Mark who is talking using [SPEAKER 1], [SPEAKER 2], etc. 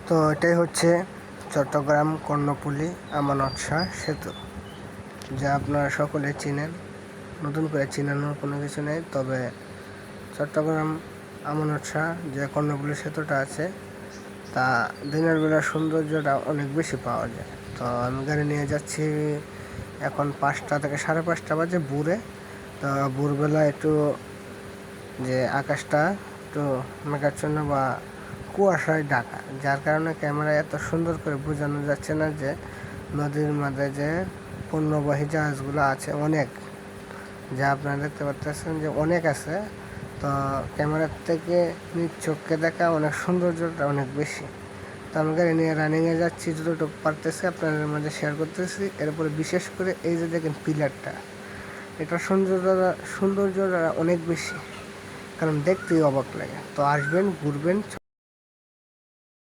[SPEAKER 1] তো এটাই হচ্ছে চট্টগ্রাম কর্ণফুলী আমানত শাহ সেতু, যা আপনারা সকলে চিনেন। নতুন করে চিনানোর কোনো কিছু নেই। তবে চট্টগ্রাম আমানত শাহ যে কর্ণফুলী সেতুটা আছে, তা দিনের বেলা সৌন্দর্যটা অনেক বেশি পাওয়া যায়। তো আমি গাড়ি নিয়ে যাচ্ছি, এখন 5টা থেকে 5:30 বাজে ভোরে। তো ভোরবেলা একটু যে আকাশটা একটু মেঘাচ্ছন্ন বা কুয়াশায় ঢাকা, যার কারণে ক্যামেরায় এত সুন্দর করে বোঝানো যাচ্ছে না যে নদীর মাঝে যে পণ্যবাহী জাহাজগুলো আছে অনেক, যা আপনারা দেখতে পাচ্ছেন যে অনেক আছে। তো ক্যামেরার থেকে নিজ চোখকে দেখা অনেক সৌন্দর্যটা অনেক বেশি। তো আমি গাড়ি নিয়ে রানিংয়ে যাচ্ছি, যতটুকু পারতেছি আপনাদের মাঝে শেয়ার করতেছি। এরপরে বিশেষ করে এই যে দেখেন পিলারটা, এটার সৌন্দর্যটা অনেক বেশি, কারণ দেখতেই অবাক লাগে। তো আসবেন, ঘুরবেন